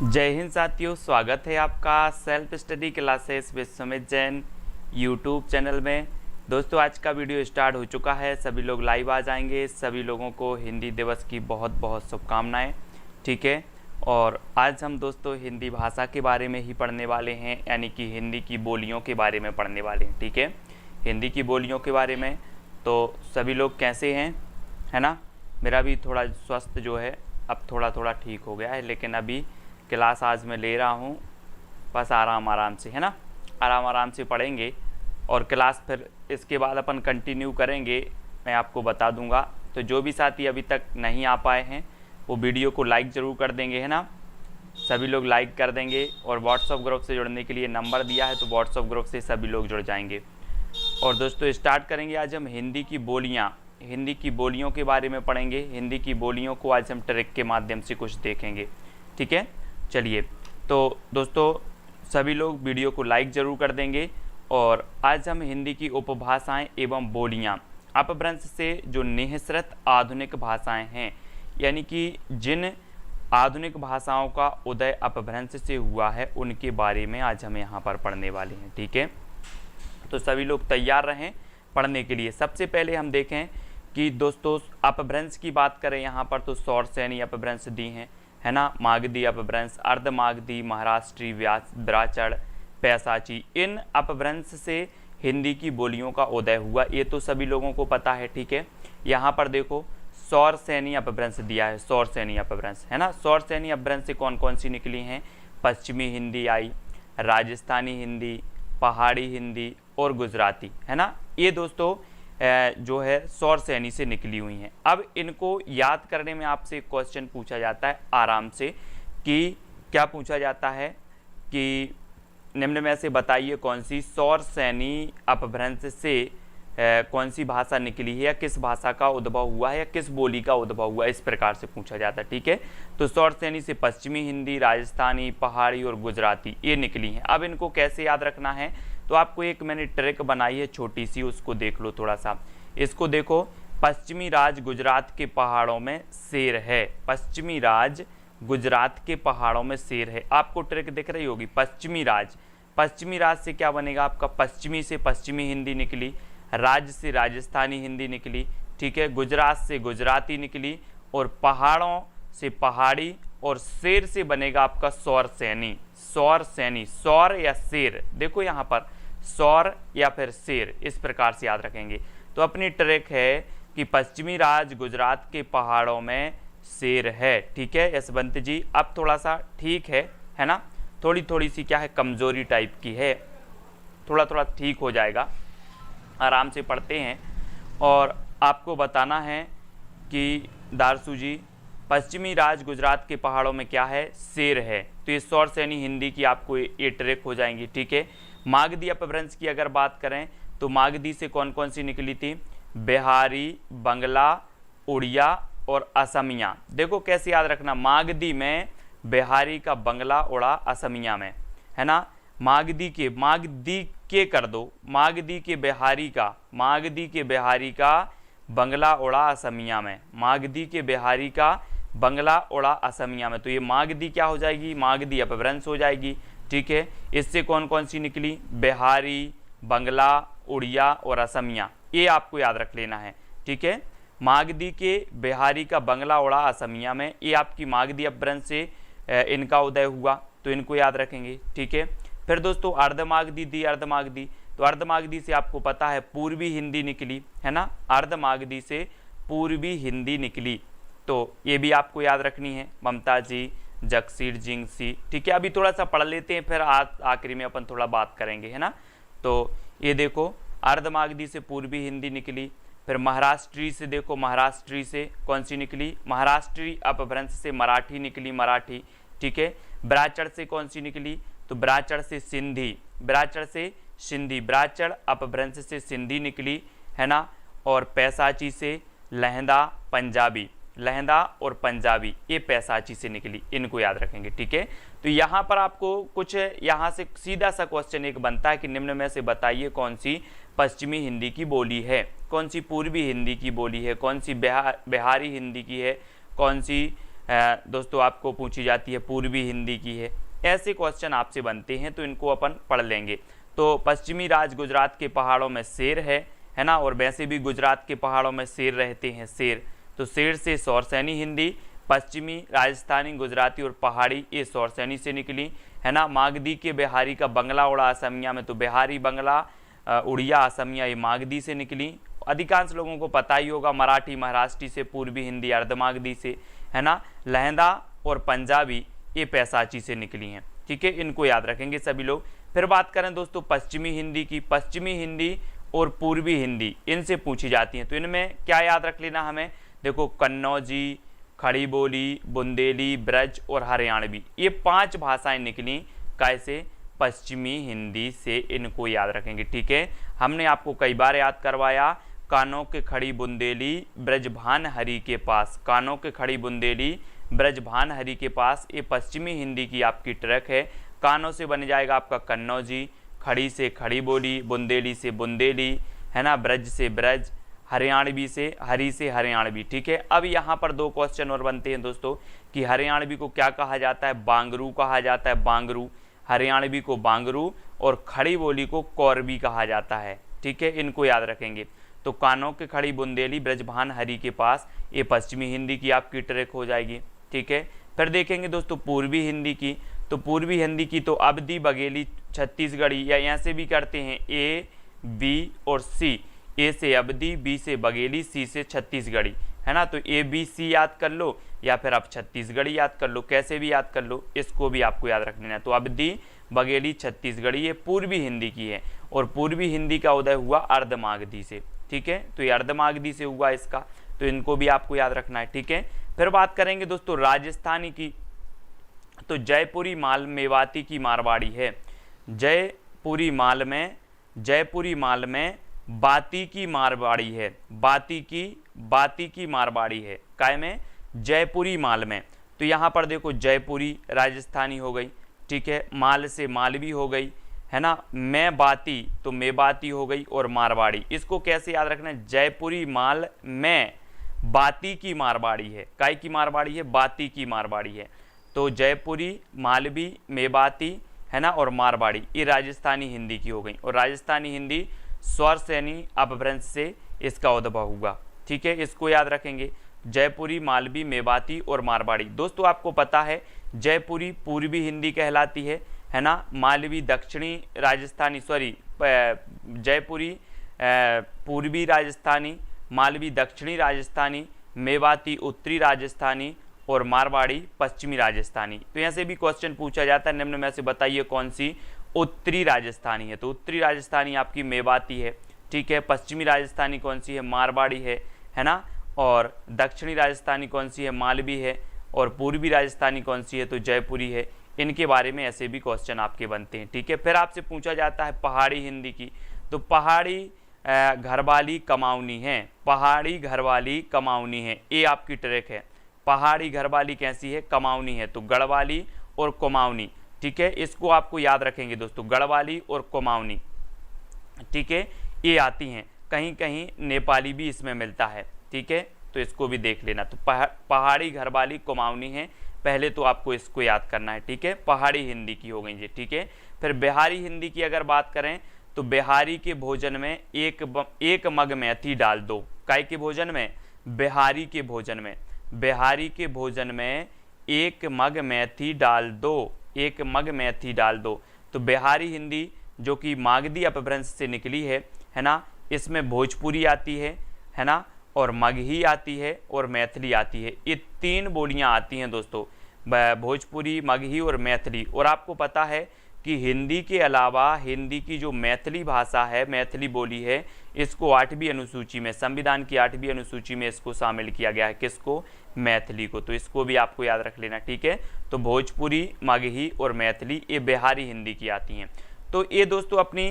जय हिंद साथियों, स्वागत है आपका self study classes with Sumit Jain YouTube channel में। दोस्तों, आज का वीडियो स्टार्ट हो चुका है। सभी लोग लाइव आ जाएंगे। सभी लोगों को हिंदी दिवस की बहुत बहुत शुभकामनाएं। ठीक है, और आज हम दोस्तों हिंदी भाषा के बारे में ही पढ़ने वाले हैं, यानी कि हिंदी की बोलियों के बारे में पढ़ने वाले हैं। ठीक है, हिंदी की बोलियों के बारे में। तो सभी लोग कैसे हैं, है ना। मेरा भी थोड़ा स्वास्थ्य जो है अब थोड़ा ठीक हो गया है, लेकिन अभी क्लास आज मैं ले रहा हूँ बस आराम से, है ना। आराम से पढ़ेंगे और क्लास फिर इसके बाद अपन कंटिन्यू करेंगे, मैं आपको बता दूंगा। तो जो भी साथी अभी तक नहीं आ पाए हैं वो वीडियो को लाइक ज़रूर कर देंगे, है ना। सभी लोग लाइक कर देंगे। और व्हाट्सअप ग्रुप से जुड़ने के लिए नंबर दिया है, तो व्हाट्सअप ग्रुप से सभी लोग जुड़ जाएंगे। और दोस्तों, स्टार्ट करेंगे। आज हम हिंदी की बोलियों के बारे में पढ़ेंगे। हिंदी की बोलियों को आज हम ट्रिक के माध्यम से कुछ देखेंगे। ठीक है, चलिए। तो दोस्तों, सभी लोग वीडियो को लाइक ज़रूर कर देंगे। और आज हम हिंदी की उपभाषाएं एवं बोलियां, अपभ्रंश से जो निःसृत आधुनिक भाषाएं हैं, यानी कि जिन आधुनिक भाषाओं का उदय अपभ्रंश से हुआ है, उनके बारे में आज हम यहाँ पर पढ़ने वाले हैं। ठीक है, तो सभी लोग तैयार रहें पढ़ने के लिए। सबसे पहले हम देखें कि दोस्तों अपभ्रंश की बात करें यहाँ पर, तो शौरसेनी अपभ्रंश दी हैं, है ना। मागधी अपभ्रंश, अर्धमागधी, महाराष्ट्री, ब्राचड़, पैसाची, इन अपभ्रंश से हिंदी की बोलियों का उदय हुआ, ये तो सभी लोगों को पता है। ठीक है, यहाँ पर देखो शौरसेनी अपभ्रंश दिया है, शौरसेनी अपभ्रंश, है ना। शौरसेनी अपभ्रंश से कौन कौन सी निकली हैं? पश्चिमी हिंदी आई, राजस्थानी हिंदी, पहाड़ी हिंदी और गुजराती, है ना। ये दोस्तों जो है शौरसेनी से निकली हुई हैं। अब इनको याद करने में आपसे एक क्वेश्चन पूछा जाता है आराम से, कि क्या पूछा जाता है कि निम्न में से बताइए कौन सी शौरसेनी अपभ्रंश से कौन सी भाषा निकली है, या किस भाषा का उद्भव हुआ है, या किस बोली का उद्भव हुआ है, इस प्रकार से पूछा जाता है। ठीक है, तो शौरसेनी से पश्चिमी हिंदी, राजस्थानी, पहाड़ी और गुजराती ये निकली हैं। अब इनको कैसे याद रखना है, तो आपको एक मैंने ट्रिक बनाई है छोटी सी, उसको देख लो थोड़ा सा। इसको देखो, पश्चिमी राज गुजरात के पहाड़ों में शेर है। पश्चिमी राज गुजरात के पहाड़ों में शेर है। आपको ट्रिक दिख रही होगी। पश्चिमी राज से क्या बनेगा आपका? पश्चिमी से पश्चिमी हिंदी निकली, राज्य से राजस्थानी हिंदी निकली, ठीक है, गुजरात से गुजराती निकली, और पहाड़ों से पहाड़ी, और शेर से बनेगा आपका शौरसेनी। सौर या शेर, देखो यहाँ पर सौर या फिर शेर, इस प्रकार से याद रखेंगे। तो अपनी ट्रिक है कि पश्चिमी राज गुजरात के पहाड़ों में शेर है। ठीक है यशवंत जी, अब थोड़ा सा ठीक है ना। थोड़ी सी क्या है, कमजोरी टाइप की है, थोड़ा ठीक हो जाएगा। आराम से पढ़ते हैं। और आपको बताना है कि दारसू जी, पश्चिमी राज गुजरात के पहाड़ों में क्या है? शेर है। तो ये शौरसेनी हिंदी की आपको ये ट्रिक हो जाएंगी। ठीक है, मागधी अपभ्रंश की अगर बात करें, तो मागधी से कौन कौन सी निकली थी? बिहारी, बंगला, उड़िया और असमिया। देखो कैसे याद रखना, मागधी में बिहारी का बंगला उड़ा असमिया में, है ना। मागधी के कर दो, मागधी के बिहारी का बंगला उड़ा असमिया में, मागधी के बिहारी का बंगला उड़ा असमिया में। तो ये मागधी क्या हो जाएगी? मागधी अपभ्रंश हो जाएगी। ठीक है, इससे कौन कौन सी निकली? बिहारी, बंगला, उड़िया और असमिया, ये आपको याद रख लेना है। ठीक है, मागधी के बिहारी का बंगला उड़ा असमिया में, ये आपकी मागधी अपभ्रंश से इनका उदय हुआ, तो इनको याद रखेंगे। ठीक है, फिर दोस्तों अर्धमागधी, तो अर्धमागधी से आपको पता है पूर्वी हिंदी निकली, है ना। अर्धमागधी से पूर्वी हिंदी निकली, तो ये भी आपको याद रखनी है। ममता जी, जगसीर जिंगसी। ठीक है, अभी थोड़ा सा पढ़ लेते हैं, फिर आखिरी में अपन थोड़ा बात करेंगे, है ना। तो ये देखो, अर्धमागधी से पूर्वी हिंदी निकली। फिर महाराष्ट्री से देखो, महाराष्ट्री से कौन सी निकली? महाराष्ट्री अपभ्रंश से मराठी निकली, मराठी। ठीक है, ब्राचड़ से कौन सी निकली? तो ब्राचड़ से सिंधी, ब्राचड़ अपभ्रंश से सिंधी निकली, है ना। और पैसाची से लहंदा, पंजाबी, लहंदा और पंजाबी, ये पैसाची से निकली, इनको याद रखेंगे। ठीक है, तो यहाँ पर आपको कुछ यहाँ से सीधा सा क्वेश्चन एक बनता है कि निम्न में से बताइए कौन सी पश्चिमी हिंदी की बोली है, कौन सी पूर्वी हिंदी की बोली है, कौन सी बिहारी हिंदी की है, कौन सी दोस्तों आपको पूछी जाती है पूर्वी हिंदी की है। ऐसे क्वेश्चन आपसे बनते हैं तो इनको अपन पढ़ लेंगे। तो पश्चिमी राज गुजरात के पहाड़ों में शेर है ना, और वैसे भी गुजरात के पहाड़ों में शेर रहते हैं, शेर, तो शेर से सौरसैनी हिंदी, पश्चिमी राजस्थानी गुजराती और पहाड़ी ये सौरसैनी से निकली, है ना। मागधी के बिहारी का बंगला उड़ा असमिया में, तो बिहारी बंगला उड़िया असमिया ये मागधी से निकली। अधिकांश लोगों को पता ही होगा मराठी महाराष्ट्री से, पूर्वी हिंदी अर्धमागधी से, है ना। लहंदा और पंजाबी ये पैसाची से निकली हैं, ठीक है, इनको याद रखेंगे सभी लोग। फिर बात करें दोस्तों पश्चिमी हिंदी की, पश्चिमी हिंदी और पूर्वी हिंदी इनसे पूछी जाती हैं, तो इनमें क्या याद रख लेना हमें, देखो कन्नौजी, खड़ी बोली, बुंदेली, ब्रज और हरियाणवी ये 5 भाषाएं निकली कैसे, पश्चिमी हिंदी से, इनको याद रखेंगे, ठीक है। हमने आपको कई बार याद करवाया, कानों के खड़ी बुंदेली ब्रजभान हरि के पास, कानों के खड़ी बुंदेली ब्रजभान हरि के पास, ये पश्चिमी हिंदी की आपकी ट्रैक है। कानों से बन जाएगा आपका कन्नौजी, खड़ी से खड़ी बोली, बुंदेली से बुंदेली, है ना, ब्रज से ब्रज, हरियाणवी से हरी से हरियाणवी, ठीक है। अब यहाँ पर 2 क्वेश्चन और बनते हैं दोस्तों कि हरियाणवी को क्या कहा जाता है, बांगरू कहा जाता है, बांगरू, हरियाणवी को बांगरू, और खड़ी बोली को कौरवी कहा जाता है, ठीक है, इनको याद रखेंगे। तो कानों के खड़ी बुंदेली ब्रजभान हरि के पास ये पश्चिमी हिंदी की आपकी ट्रैक हो जाएगी, ठीक है। फिर देखेंगे दोस्तों पूर्वी हिंदी की, तो पूर्वी हिंदी की तो अवधी, बघेली, छत्तीसगढ़ी, या यहाँ से भी करते हैं ए, बी और सी, ए से अवधी, बी से बघेली, सी से छत्तीसगढ़ी, है ना। तो ए बी सी याद कर लो या फिर आप छत्तीसगढ़ी याद कर लो, कैसे भी याद कर लो, इसको भी आपको याद रख लेना है। तो अवधी, बघेली, छत्तीसगढ़ी ये पूर्वी हिंदी की है, और पूर्वी हिंदी का उदय हुआ अर्धमागधी से, ठीक है, तो ये अर्धमागधी से हुआ इसका, तो इनको भी आपको याद रखना है, ठीक है। फिर बात करेंगे दोस्तों राजस्थानी की, तो जयपुरी माल मेवाती की मारवाड़ी है, जयपुरी माल में बाती की मारवाड़ी है, बाती की मारवाड़ी है, काय में, जयपुरी माल में। तो यहाँ पर देखो जयपुरी राजस्थानी हो गई, ठीक है, माल से मालवी हो गई, है ना, मैं बाती तो मेवाती हो गई, और मारवाड़ी, इसको कैसे याद रखना है, जयपुरी माल में बाती की मारवाड़ी है, काय की मारवाड़ी है, बाती की मारवाड़ी है। तो जयपुरी, मालवी, मेवाती, है ना, और मारवाड़ी ये राजस्थानी हिंदी की हो गई, और राजस्थानी हिंदी स्वरसैनी अपभ्रंश से इसका उद्भव हुआ, ठीक है, इसको याद रखेंगे, जयपुरी, मालवी, मेवाती और मारवाड़ी। दोस्तों आपको पता है जयपुरी पूर्वी हिंदी कहलाती है ना, मालवी दक्षिणी राजस्थानी, जयपुरी पूर्वी राजस्थानी, मालवी दक्षिणी राजस्थानी, मेवाती उत्तरी राजस्थानी और मारवाड़ी पश्चिमी राजस्थानी। तो यहाँ से भी क्वेश्चन पूछा जाता है, निम्न में से बताइए कौन सी उत्तरी राजस्थानी है, तो उत्तरी राजस्थानी आपकी मेवाती है, ठीक है, पश्चिमी राजस्थानी कौन सी है, मारवाड़ी है ना, और दक्षिणी राजस्थानी कौन सी है, मालवी है, और पूर्वी राजस्थानी कौन सी है, तो जयपुरी है। इनके बारे में ऐसे भी क्वेश्चन आपके बनते हैं, ठीक है। फिर आपसे पूछा जाता है पहाड़ी हिंदी की, तो पहाड़ी घरवाली कमाऊनी है, पहाड़ी घरवाली कमाऊनी है, ये आपकी ट्रैक है, पहाड़ी घरवाली कैसी है, कमाऊनी है, तो गढ़वाली और कुमाऊनी, ठीक है, इसको आपको याद रखेंगे दोस्तों, गढ़वाली और कुमाऊनी, ठीक है, ये आती हैं, कहीं कहीं नेपाली भी इसमें मिलता है, ठीक है, तो इसको भी देख लेना। तो पहाड़ी घरवाली कुमाऊनी है, पहले तो आपको इसको याद करना है, ठीक है, पहाड़ी हिंदी की हो गई ये, ठीक है। फिर बिहारी हिंदी की अगर बात करें तो बिहारी के भोजन में एक मग मेथी डाल दो, काय के भोजन में, बिहारी के भोजन में, बिहारी के भोजन में एक मग मेथी डाल दो, एक मग मेथी डाल दो। तो बिहारी हिंदी जो कि मागधी अपभ्रंश से निकली है ना, इसमें भोजपुरी आती है ना, और मगही आती है और मैथिली आती है, ये 3 बोलियां आती हैं दोस्तों, भोजपुरी, मगही और मैथिली। और आपको पता है कि हिंदी के अलावा हिंदी की जो मैथिली भाषा है, मैथिली बोली है, इसको 8वीं अनुसूची में, संविधान की 8वीं अनुसूची में इसको शामिल किया गया है, किसको, मैथिली को, तो इसको भी आपको याद रख लेना, ठीक है। तो भोजपुरी, मगही और मैथिली ये बिहारी हिंदी की आती हैं। तो ये दोस्तों अपनी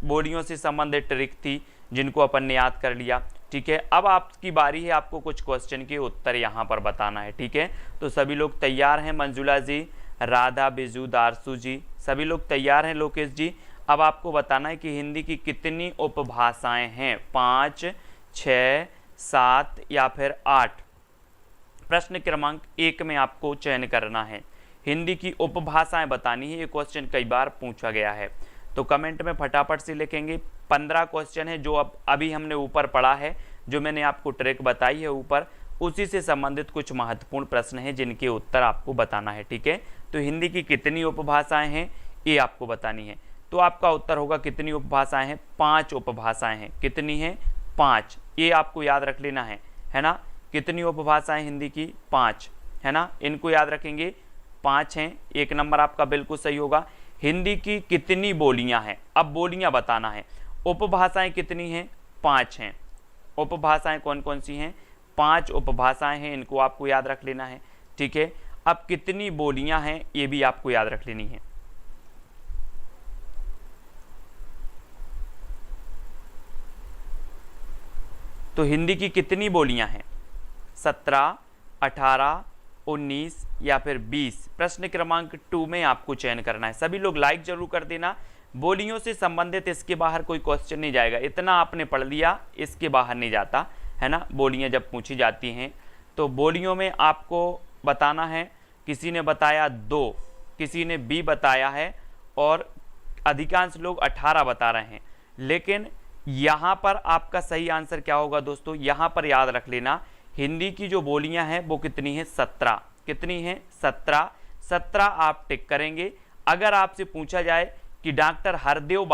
बोलियों से संबंधित ट्रिक थी जिनको अपन ने याद कर लिया, ठीक है। अब आपकी बारी है, आपको कुछ क्वेश्चन के उत्तर यहाँ पर बताना है, ठीक है। तो सभी लोग तैयार हैं, मंजुला जी, राधा, बिजू, दारसू जी, सभी लोग तैयार हैं, लोकेश जी। अब आपको बताना है कि हिंदी की कितनी उपभाषाएं हैं, 5, 6, 7 या फिर 8, प्रश्न क्रमांक 1 में आपको चयन करना है। हिंदी की उपभाषाएं बतानी है, ये क्वेश्चन कई बार पूछा गया है, तो कमेंट में फटाफट से लिखेंगे। 15 क्वेश्चन है जो अभी हमने ऊपर पढ़ा है, जो मैंने आपको ट्रैक बताई है ऊपर, उसी से संबंधित कुछ महत्वपूर्ण प्रश्न हैं जिनके उत्तर आपको बताना है। ठीक है, तो हिंदी की कितनी उपभाषाएं हैं ये आपको बतानी है। तो आपका उत्तर होगा कितनी उपभाषाएं हैं? 5 उपभाषाएं हैं। कितनी हैं? 5। ये आपको याद रख लेना है ना। कितनी उपभाषाएं हिंदी की? 5, है ना। इनको याद रखेंगे, 5 हैं। 1 नंबर आपका बिल्कुल सही होगा। हिंदी की कितनी बोलियां हैं? अब बोलियां बताना है। उपभाषाएं कितनी हैं? 5 हैं। उपभाषाएं कौन कौन सी हैं? 5 उपभाषाएं हैं, इनको आपको याद रख लेना है। ठीक है, अब कितनी बोलियां हैं ये भी आपको याद रख लेनी है। तो हिंदी की कितनी बोलियां हैं? 17, 18, 19 या फिर 20। प्रश्न क्रमांक 2 में आपको चयन करना है। सभी लोग लाइक जरूर कर देना। बोलियों से संबंधित इसके बाहर कोई क्वेश्चन नहीं जाएगा, इतना आपने पढ़ लिया, इसके बाहर नहीं जाता, है ना। बोलियां जब पूछी जाती हैं तो बोलियों में आपको बताना है। किसी ने बताया 2, किसी ने B बताया है और अधिकांश लोग 18 बता रहे हैं। लेकिन यहाँ पर आपका सही आंसर क्या होगा दोस्तों? यहाँ पर याद रख लेना, हिंदी की जो बोलियां हैं वो कितनी है? 17। कितनी है? 17। 17 आप टिक करेंगे। अगर आपसे पूछा जाए कि डॉक्टर हरदेव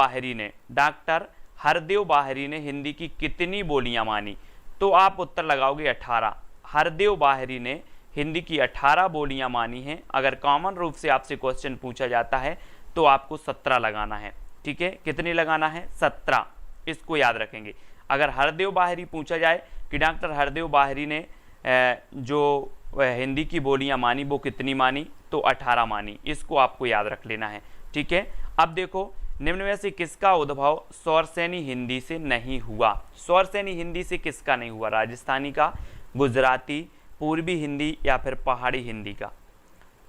बाहरी ने हिंदी की कितनी बोलियां मानी, तो आप उत्तर लगाओगे 18। हरदेव बाहरी ने हिंदी की 18 बोलियां मानी हैं। अगर कॉमन रूप से आपसे क्वेश्चन पूछा जाता है तो आपको 17 लगाना है। ठीक है, कितनी लगाना है? 17। इसको याद रखेंगे। अगर हरदेव बाहरी पूछा जाए कि डॉक्टर हरदेव बाहरी ने जो हिंदी की बोलियां मानी वो कितनी मानी, तो 18 मानी। इसको आपको याद रख लेना है। ठीक है, अब देखो, निम्न में से किसका उद्भव स्वरसेनी हिंदी से नहीं हुआ? स्वरसेनी हिंदी से किसका नहीं हुआ? राजस्थानी का, गुजराती, पूर्वी हिंदी या फिर पहाड़ी हिंदी का?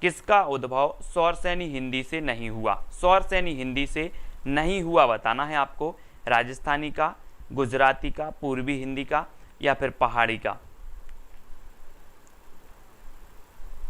किसका उद्भव स्वरसेनी हिंदी से नहीं हुआ? स्वरसेनी हिंदी से नहीं हुआ बताना है आपको। राजस्थानी का, गुजराती का, पूर्वी हिंदी का या फिर पहाड़ी का?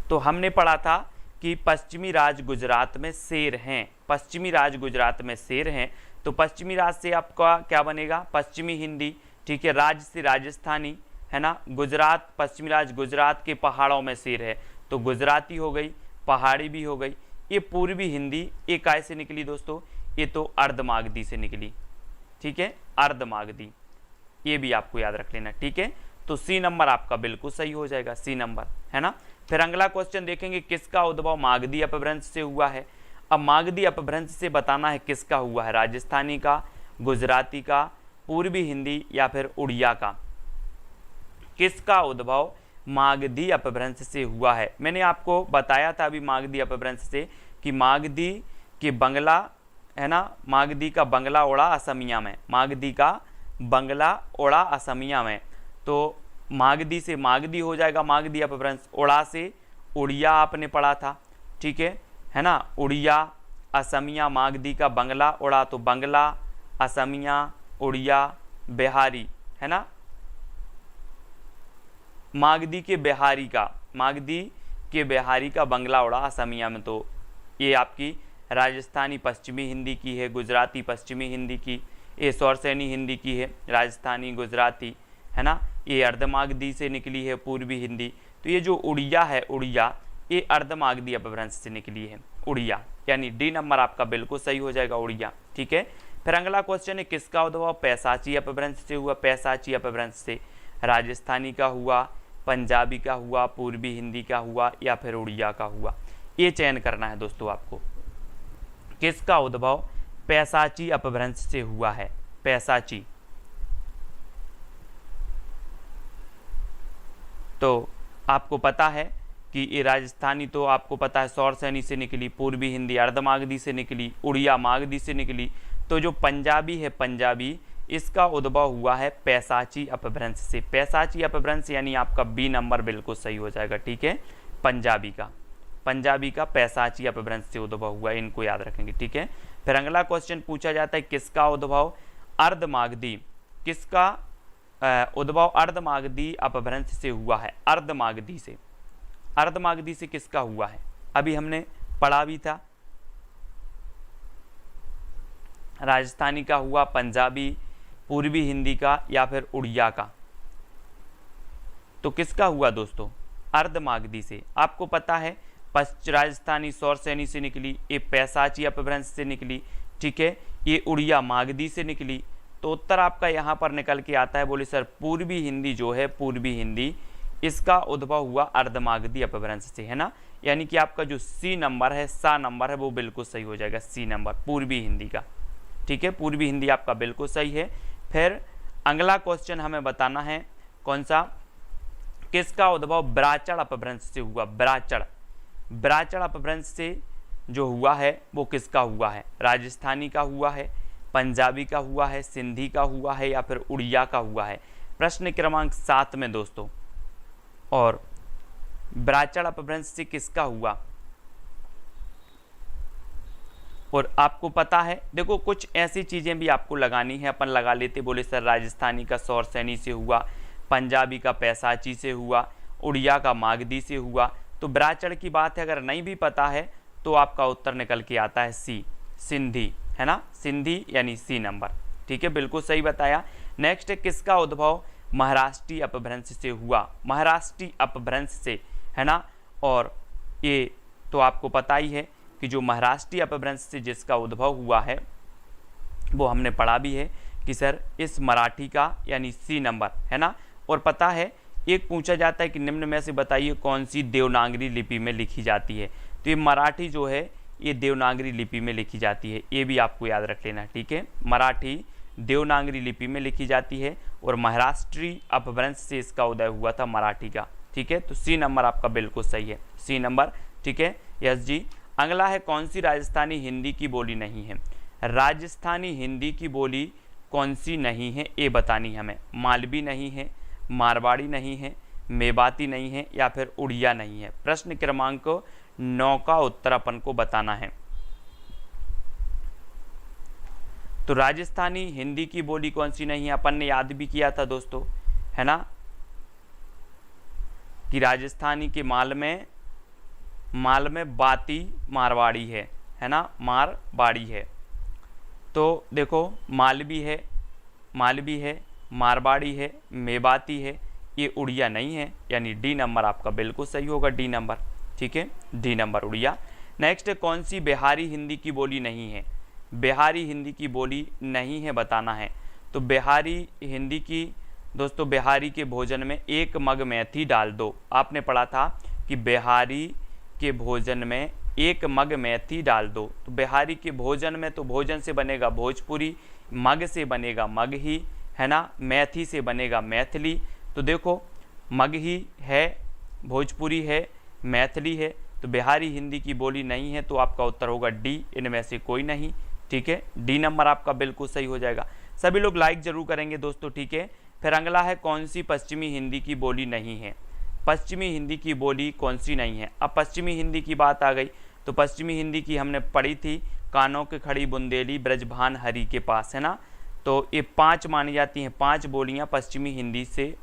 तो हमने पढ़ा था कि पश्चिमी राज गुजरात में शेर हैं। पश्चिमी राज गुजरात में शेर हैं, तो पश्चिमी राज से आपका क्या बनेगा? पश्चिमी हिंदी। ठीक है, राज से राजस्थानी, है ना। गुजरात, पश्चिमी राज गुजरात के पहाड़ों में शेर है, तो गुजराती हो गई, पहाड़ी भी हो गई। ये पूर्वी हिंदी, ये कैसे निकली दोस्तों? ये तो अर्धमागधी से निकली। ठीक है, अर्धमागधी, ये भी आपको याद रख लेना। ठीक है, तो सी नंबर आपका बिल्कुल सही हो जाएगा, सी नंबर, है ना। फिर अगला क्वेश्चन देखेंगे, किसका उद्भव मागधी अपभ्रंश से हुआ है? अब मागधी अपभ्रंश से बताना है किसका हुआ है? राजस्थानी का, गुजराती का, पूर्वी हिंदी या फिर उड़िया का? किसका उद्भव मागधी अपभ्रंश से हुआ है? मैंने आपको बताया था अभी मागधी अपभ्रंश से कि मागधी के बंगला, है ना, मागधी का बंगला ओढ़ा असमिया में, मागधी का बंगला ओढ़ा असमिया में, तो मागधी से मागधी हो जाएगा मागधी अपभ्रंश। ओढ़ा से उड़िया आपने पढ़ा था। ठीक है ना। उड़िया, असमिया, मागधी का बंगला ओढ़ा, तो बंगला, असमिया, उड़िया, बिहारी, है ना। मागधी के बिहारी का बंगला ओढ़ा असमिया में, तो ये आपकी राजस्थानी पश्चिमी हिंदी की है, गुजराती पश्चिमी हिंदी की, ये स्वरसेनी हिंदी की है, राजस्थानी, गुजराती, है ना। ये अर्धमागधी से निकली है, पूर्वी हिंदी। तो ये जो उड़िया है, उड़िया, ये अर्धमागधी अपभ्रंश से निकली है, उड़िया, यानी डी नंबर आपका बिल्कुल सही हो जाएगा, उड़िया। ठीक है, फिर अगला क्वेश्चन है, किसका उद्भव पैसाची अपभ्रंश से हुआ? पैसाची अपभ्रंश से राजस्थानी का हुआ, पंजाबी का हुआ, पूर्वी हिंदी का हुआ या फिर उड़िया का हुआ? ये चयन करना है दोस्तों आपको, किसका उद्भव पैसाची अपभ्रंश से हुआ है? पैसाची। तो आपको पता है कि ये राजस्थानी तो आपको पता है स्वरसेनी से निकली, पूर्वी हिंदी अर्धमागधी से निकली, उड़िया मागधी से निकली। तो जो पंजाबी है, पंजाबी, इसका उद्भव हुआ है पैसाची अपभ्रंश से। पैसाची अपभ्रंश यानी आपका बी नंबर बिल्कुल सही हो जाएगा। ठीक है, पंजाबी का पैसाची अपभ्रंश से उद्भव हुआ, इनको याद रखेंगे। ठीक है, फिर अगला क्वेश्चन पूछा जाता है, किसका उद्भव अर्धमागधी, किसका उद्भव अर्धमागधी अपभ्रंश से हुआ है? अर्धमागधी से, अर्धमागधी से किसका हुआ है? अभी हमने पढ़ा भी था, राजस्थानी का हुआ, पंजाबी, पूर्वी हिंदी का या फिर उड़िया का। तो किसका हुआ दोस्तों? अर्धमागधी से। आपको पता है राजस्थानी सौरसैनी से निकली, ये पैसाची अपभ्रंश से निकली, ठीक है, ये उड़िया मागधी से निकली। तो उत्तर आपका यहाँ पर निकल के आता है, बोले सर पूर्वी हिंदी जो है, पूर्वी हिंदी, इसका उद्भव हुआ अर्धमागधी अपभ्रंश से, है ना। यानी कि आपका जो सी नंबर है, सा नंबर है, वो बिल्कुल सही हो जाएगा, सी नंबर पूर्वी हिंदी का, ठीक है। पूर्वी हिंदी आपका बिल्कुल सही है। फिर अगला क्वेश्चन हमें बताना है कौन सा, किसका उद्भव ब्राचड़ अपभ्रंश से हुआ? ब्राचड़ अपभ्रंश से जो हुआ है वो किसका हुआ है? राजस्थानी का हुआ है, पंजाबी का हुआ है, सिंधी का हुआ है या फिर उड़िया का हुआ है? प्रश्न क्रमांक 7 में दोस्तों, और ब्राचड़ अपभ्रंश से किसका हुआ? और आपको पता है, देखो कुछ ऐसी चीजें भी आपको लगानी है, अपन लगा लेते, बोले सर राजस्थानी का सौरसैनी से हुआ, पंजाबी का पैसाची से हुआ, उड़िया का मागधी से हुआ। तो ब्राचड़ की बात है, अगर नहीं भी पता है तो आपका उत्तर निकल के आता है सी, सिंधी, है ना, सिंधी यानी सी नंबर, ठीक है, बिल्कुल सही बताया। नेक्स्ट है, किसका उद्भव महाराष्ट्रीय अपभ्रंश से हुआ? महाराष्ट्रीय अपभ्रंश से, है ना। और ये तो आपको पता ही है कि जो महाराष्ट्रीय अपभ्रंश से जिसका उद्भव हुआ है वो हमने पढ़ा भी है कि सर इस मराठी का, यानी सी नंबर, है ना। और पता है, एक पूछा जाता है कि निम्न में से बताइए कौन सी देवनागरी लिपि में लिखी जाती है? तो ये मराठी जो है ये देवनागरी लिपि में लिखी जाती है, ये भी आपको याद रख लेना, ठीक है। मराठी देवनागरी लिपि में लिखी जाती है और महाराष्ट्रीय अपभ्रंश से इसका उदय हुआ था मराठी का, ठीक है। तो सी नंबर आपका बिल्कुल सही है, सी नंबर, ठीक है, यस जी। अगला है, कौन सी राजस्थानी हिंदी की बोली नहीं है? राजस्थानी हिंदी की बोली कौन सी नहीं है ये बतानी हमें। मालवी नहीं है, मारवाड़ी नहीं है, मेवाती नहीं है या फिर उड़िया नहीं है। प्रश्न क्रमांक 9 का उत्तर अपन को बताना है। तो राजस्थानी हिंदी की बोली कौन सी नहीं है? अपन ने याद भी किया था दोस्तों, है ना, कि राजस्थानी के माल में बाती मारवाड़ी है ना, मारवाड़ी है। तो देखो मालवी है, मारवाड़ी है, मेवाती है, ये उड़िया नहीं है, यानी डी नंबर आपका बिल्कुल सही होगा, डी नंबर, ठीक है, डी नंबर उड़िया। नेक्स्ट, कौन सी बिहारी हिंदी की बोली नहीं है? बिहारी हिंदी की बोली नहीं है बताना है। तो बिहारी हिंदी की दोस्तों, बिहारी के भोजन में 1 मग मेथी डाल दो। आपने पढ़ा था कि बिहारी के भोजन में 1 मग मेथी डाल दो। तो बिहारी के भोजन में, तो भोजन से बनेगा भोजपुरी, मग से बनेगा मगही, है ना, मैथी से बनेगा मैथिली। तो देखो मगही है, भोजपुरी है, मैथिली है, तो बिहारी हिंदी की बोली नहीं है, तो आपका उत्तर होगा डी, इनमें से कोई नहीं, ठीक है, डी नंबर आपका बिल्कुल सही हो जाएगा। सभी लोग लाइक जरूर करेंगे दोस्तों, ठीक है। फिर अगला है, कौन सी पश्चिमी हिंदी की बोली नहीं है? पश्चिमी हिंदी की बोली कौन सी नहीं है? अब पश्चिमी हिंदी की बात आ गई, तो पश्चिमी हिंदी की हमने पढ़ी थी, कानों के खड़ी बुंदेली ब्रजभान हरि के पास, है ना। तो ये 5 मानी जाती हैं, 5 बोलियां पश्चिमी हिंदी से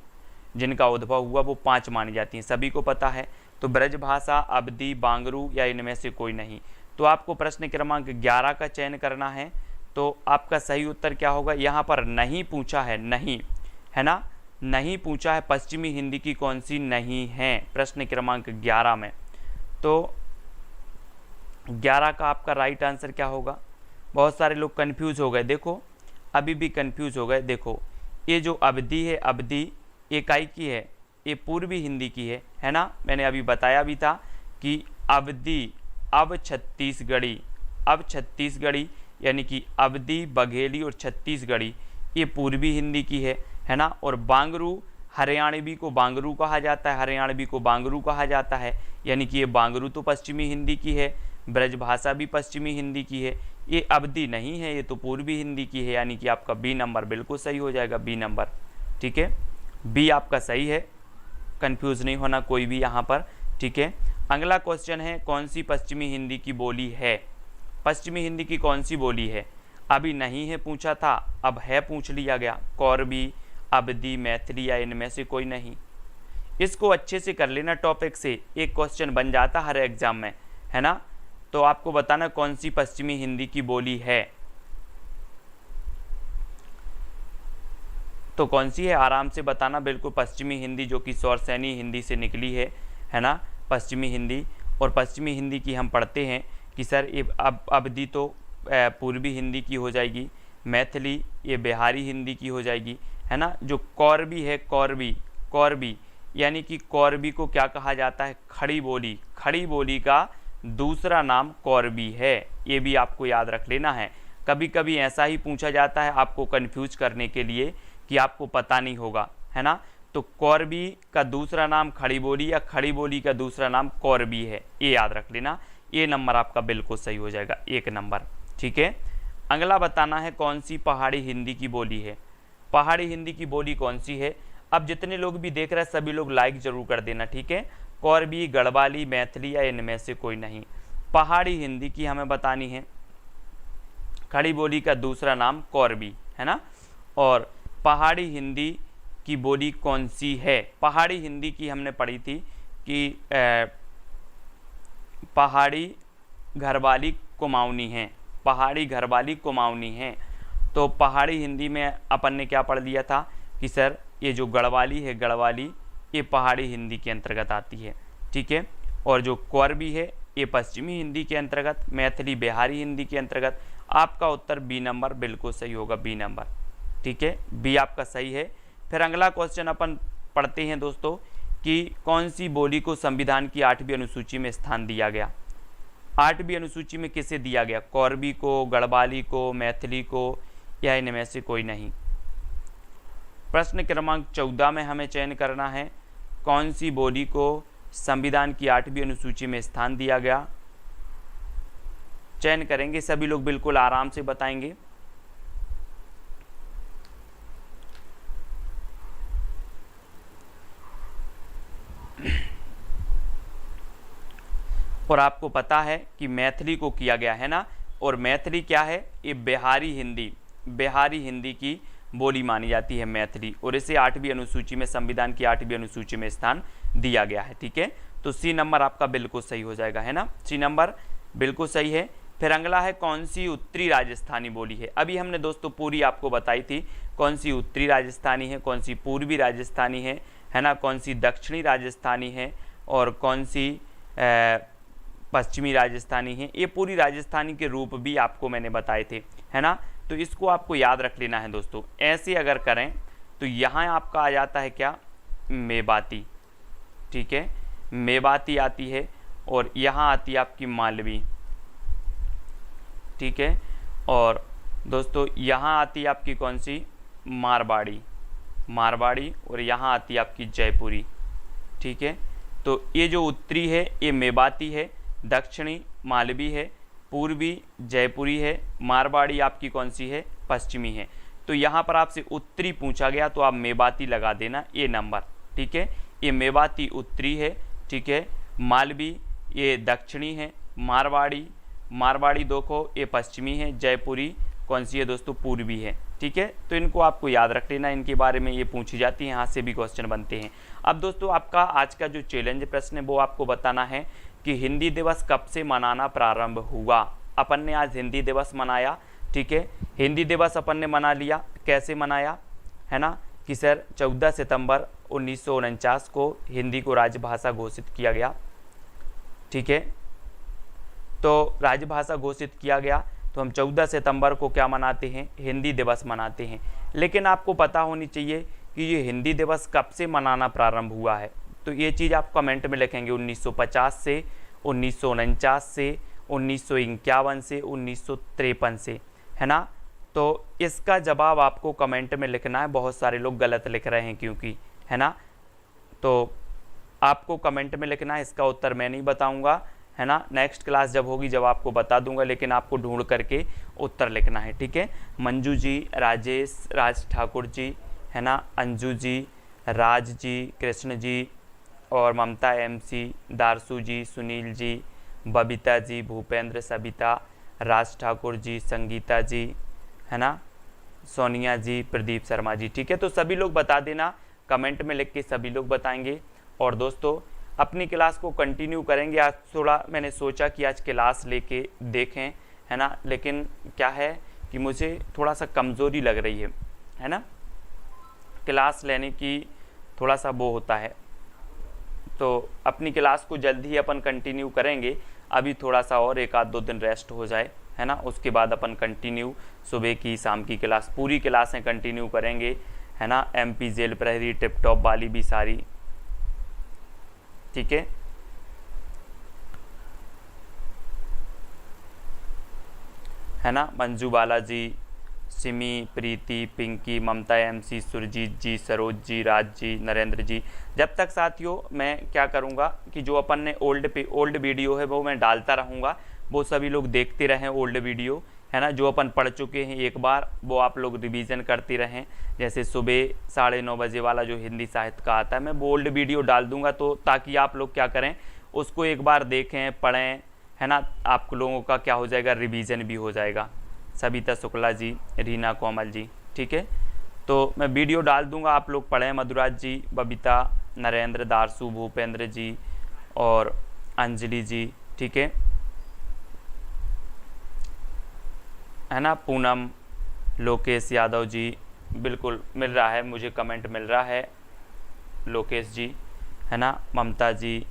जिनका उद्भव हुआ वो 5 मानी जाती हैं, सभी को पता है। तो ब्रजभाषा, अवधी, बांगरू या इनमें से कोई नहीं। तो आपको प्रश्न क्रमांक 11 का चयन करना है। तो आपका सही उत्तर क्या होगा? यहाँ पर नहीं पूछा है, नहीं, है ना, नहीं पूछा है पश्चिमी हिंदी की कौन सी नहीं है, प्रश्न क्रमांक 11 में। तो 11 का आपका राइट आंसर क्या होगा? बहुत सारे लोग कंफ्यूज हो गए, देखो अभी भी कंफ्यूज हो गए। देखो ये जो अवधि है, अवधि इकाई की है, ये पूर्वी हिंदी की है ना। मैंने अभी बताया भी था कि अवधि अब छत्तीसगढ़ी, अब छत्तीसगढ़ी यानी कि अवधि, बघेली और छत्तीसगढ़ी ये पूर्वी हिंदी की है ना। और बांगरू, हरियाणवी को बांगरू कहा जाता है, हरियाणवी को बांगरू कहा जाता है, यानी कि ये बांगरू तो पश्चिमी हिंदी की है। ब्रजभाषा भी पश्चिमी हिंदी की है, ये अवधि नहीं है, ये तो पूर्वी हिंदी की है, यानी कि आपका बी नंबर बिल्कुल सही हो जाएगा, बी नंबर, ठीक है, बी आपका सही है, कंफ्यूज नहीं होना कोई भी यहाँ पर, ठीक है। अगला क्वेश्चन है, कौन सी पश्चिमी हिंदी की बोली है? पश्चिमी हिंदी की कौन सी बोली है? अभी नहीं है पूछा था, अब है पूछ लिया गया। कौरवी, अवधी, मैथिली या इनमें से कोई नहीं। इसको अच्छे से कर लेना, टॉपिक से एक क्वेश्चन बन जाता हर एग्जाम में, है ना। तो आपको बताना कौन सी पश्चिमी हिंदी की बोली है, तो कौन सी है आराम से बताना। बिल्कुल पश्चिमी हिंदी जो कि सौरसैनी हिंदी से निकली है ना, पश्चिमी हिंदी। और पश्चिमी हिंदी की हम पढ़ते हैं कि सर ये अब अवधि तो पूर्वी हिंदी की हो जाएगी, मैथिली ये बिहारी हिंदी की हो जाएगी, है ना। जो कौरवी है, कौरवी यानी कि कौरवी को क्या कहा जाता है, खड़ी बोली, खड़ी बोली का दूसरा नाम कौरवी है, ये भी आपको याद रख लेना है। कभी कभी ऐसा ही पूछा जाता है आपको कंफ्यूज करने के लिए कि आपको पता नहीं होगा, है ना। तो कौरवी का दूसरा नाम खड़ी बोली या खड़ी बोली का दूसरा नाम कौरवी है, ये याद रख लेना। ये नंबर आपका बिल्कुल सही हो जाएगा, 1 नंबर, ठीक है। अगला बताना है कौन सी पहाड़ी हिंदी की बोली है, पहाड़ी हिंदी की बोली कौन सी है। अब जितने लोग भी देख रहे हैं सभी लोग लाइक जरूर कर देना, ठीक है। कौरवी, गढ़वाली, मैथिली या इनमें से कोई नहीं, पहाड़ी हिंदी की हमें बतानी है। खड़ी बोली का दूसरा नाम कौरवी, है ना। और पहाड़ी हिंदी की बोली कौन सी है, पहाड़ी हिंदी की हमने पढ़ी थी कि पहाड़ी घरवाली कुमाऊनी है, पहाड़ी घरवाली कुमाऊनी है। तो पहाड़ी हिंदी में अपन ने क्या पढ़ लिया था कि सर ये जो गढ़वाली है, गढ़वाली ये पहाड़ी हिंदी के अंतर्गत आती है, ठीक है। और जो कौरवी है ये पश्चिमी हिंदी के अंतर्गत, मैथिली बिहारी हिंदी के अंतर्गत। आपका उत्तर बी नंबर बिल्कुल सही होगा, बी नंबर, ठीक है, बी आपका सही है। फिर अगला क्वेश्चन अपन पढ़ते हैं दोस्तों कि कौन सी बोली को संविधान की 8वीं अनुसूची में स्थान दिया गया। 8वीं अनुसूची में किसे दिया गया, कौरवी को, गढ़वाली को, मैथिली को या इनमें से कोई नहीं। प्रश्न क्रमांक 14 में हमें चयन करना है कौन सी बोली को संविधान की 8वीं अनुसूची में स्थान दिया गया। चयन करेंगे सभी लोग, बिल्कुल आराम से बताएंगे। और आपको पता है कि मैथिली को किया गया है ना, और मैथिली क्या है, ये बिहारी हिंदी की बोली मानी जाती है मैथिली, और इसे 8वीं अनुसूची में, संविधान की 8वीं अनुसूची में स्थान दिया गया है, ठीक है। तो सी नंबर आपका बिल्कुल सही हो जाएगा, है ना, सी नंबर बिल्कुल सही है। फिर अगला है कौन सी उत्तरी राजस्थानी बोली है। अभी हमने दोस्तों पूरी आपको बताई थी कौन सी उत्तरी राजस्थानी है, कौन सी पूर्वी राजस्थानी है ना, कौन सी दक्षिणी राजस्थानी है और कौन सी पश्चिमी राजस्थानी है। ये पूरी राजस्थानी के रूप भी आपको मैंने बताए थे, है ना। तो इसको आपको याद रख लेना है दोस्तों। ऐसे अगर करें तो यहाँ आपका आ जाता है क्या, मेवाती, ठीक है, मेवाती आती है। और यहाँ आती है आपकी मालवी, ठीक है। और दोस्तों यहाँ आती है आपकी कौन सी, मारवाड़ी, और यहाँ आती है आपकी जयपुरी, ठीक है। तो ये जो उत्तरी है ये मेवाती है, दक्षिणी मालवी है, पूर्वी जयपुरी है, मारवाड़ी आपकी कौन सी है, पश्चिमी है। तो यहाँ पर आपसे उत्तरी पूछा गया तो आप मेवाती लगा देना, ये नंबर, ठीक है। ये मेवाती उत्तरी है, ठीक है। मालवी ये दक्षिणी है, मारवाड़ी देखो ये पश्चिमी है, जयपुरी कौन सी है दोस्तों, पूर्वी है, ठीक है। तो इनको आपको याद रख लेना, इनके बारे में ये पूछी जाती है, यहाँ से भी क्वेश्चन बनते हैं। अब दोस्तों आपका आज का जो चैलेंज प्रश्न है वो आपको बताना है कि हिंदी दिवस कब से मनाना प्रारंभ हुआ। अपन ने आज हिंदी दिवस मनाया, ठीक है। हिंदी दिवस अपन ने मना लिया, कैसे मनाया, है ना, कि सर 14 सितंबर 1949 को हिंदी को राजभाषा घोषित किया गया, ठीक है। तो राजभाषा घोषित किया गया तो हम 14 सितंबर को क्या मनाते हैं, हिंदी दिवस मनाते हैं। लेकिन आपको पता होनी चाहिए कि ये हिंदी दिवस कब से मनाना प्रारंभ हुआ है। तो ये चीज़ आप कमेंट में लिखेंगे, 1950 से, 1949 से, 1951 से, 1953 से, है ना। तो इसका जवाब आपको कमेंट में लिखना है। बहुत सारे लोग गलत लिख रहे हैं क्योंकि, है ना, तो आपको कमेंट में लिखना है। इसका उत्तर मैं नहीं बताऊंगा, है ना, नेक्स्ट क्लास जब होगी जब आपको बता दूंगा, लेकिन आपको ढूंढ करके उत्तर लिखना है, ठीक है। मंजू जी, राज ठाकुर जी, है ना, अंजू जी, राज जी, कृष्ण जी और ममता MC, दारसू जी, सुनील जी, बबीता जी, भूपेंद्र, सबिता, राज ठाकुर जी, संगीता जी, है ना, सोनिया जी, प्रदीप शर्मा जी, ठीक है। तो सभी लोग बता देना, कमेंट में लिख के सभी लोग बताएंगे। और दोस्तों अपनी क्लास को कंटिन्यू करेंगे। आज थोड़ा मैंने सोचा कि आज क्लास लेके देखें, है ना, लेकिन क्या है कि मुझे थोड़ा सा कमज़ोरी लग रही है ना, क्लास लेने की थोड़ा सा वो होता है। तो अपनी क्लास को जल्द ही अपन कंटिन्यू करेंगे। अभी थोड़ा सा और 1-2 दिन रेस्ट हो जाए, है ना, उसके बाद अपन कंटिन्यू सुबह की शाम की क्लास पूरी क्लासें कंटिन्यू करेंगे, है ना, MP जेल प्रहरी टिप टॉप वाली भी सारी, ठीक है ना। मंजू बालाजी, सिमी, प्रीति, पिंकी, ममता MC, सुरजीत जी, सरोज जी, राज जी, नरेंद्र जी। जब तक साथियों मैं क्या करूँगा कि जो अपन ने ओल्ड वीडियो है वो मैं डालता रहूँगा, वो सभी लोग देखते रहें ओल्ड वीडियो, है ना। जो अपन पढ़ चुके हैं एक बार वो आप लोग रिवीजन करते रहें। जैसे सुबह 9:30 बजे वाला जो हिंदी साहित्य का आता है मैं वो ओल्ड वीडियो डाल दूँगा, तो ताकि आप लोग क्या करें उसको एक बार देखें, पढ़ें, है ना। आप लोगों का क्या हो जाएगा, रिवीजन भी हो जाएगा। सविता शुक्ला जी, रीना कोमल जी, ठीक है। तो मैं वीडियो डाल दूंगा, आप लोग पढ़ें। मधुराज जी, बबीता, नरेंद्र, दारसू, भूपेंद्र जी और अंजलि जी, ठीक है ना। पूनम, लोकेश यादव जी, बिल्कुल मिल रहा है मुझे, कमेंट मिल रहा है लोकेश जी, है ना। ममता जी,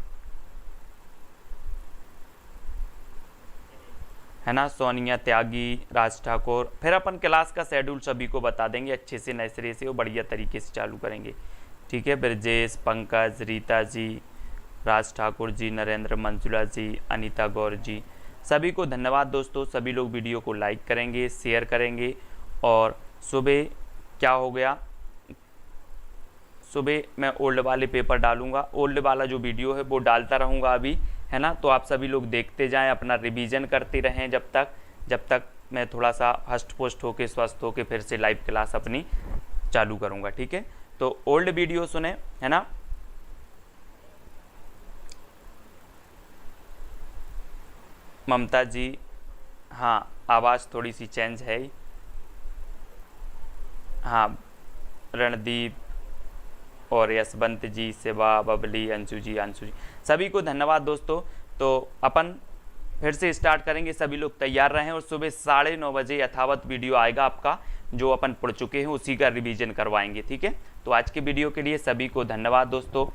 है ना। सोनिया त्यागी, राज ठाकुर। फिर अपन क्लास का शेड्यूल सभी को बता देंगे अच्छे से, नए सिरे से, वो बढ़िया तरीके से चालू करेंगे, ठीक है। ब्रजेश, पंकज, रीता जी, राज ठाकुर जी, नरेंद्र, मंजुला जी, अनीता गौर जी, सभी को धन्यवाद दोस्तों। सभी लोग वीडियो को लाइक करेंगे, शेयर करेंगे। और सुबह क्या हो गया, सुबह मैं ओल्ड वाले पेपर डालूंगा, ओल्ड वाला जो वीडियो है वो डालता रहूँगा अभी, है ना। तो आप सभी लोग देखते जाएं, अपना रिवीजन करते रहें जब तक मैं थोड़ा सा हष्ट पुष्ट होके स्वस्थ होके फिर से लाइव क्लास अपनी चालू करूँगा, ठीक है। तो ओल्ड वीडियो सुने, है ना। ममता जी, हाँ आवाज़ थोड़ी सी चेंज है, हाँ। रणदीप और यशवंत जी, शिवा, बबली, अंशु जी, सभी को धन्यवाद दोस्तों। तो अपन फिर से स्टार्ट करेंगे, सभी लोग तैयार रहें। और सुबह 9:30 बजे यथावत वीडियो आएगा आपका, जो अपन पढ़ चुके हैं उसी का रिवीजन करवाएंगे, ठीक है। तो आज के वीडियो के लिए सभी को धन्यवाद दोस्तों।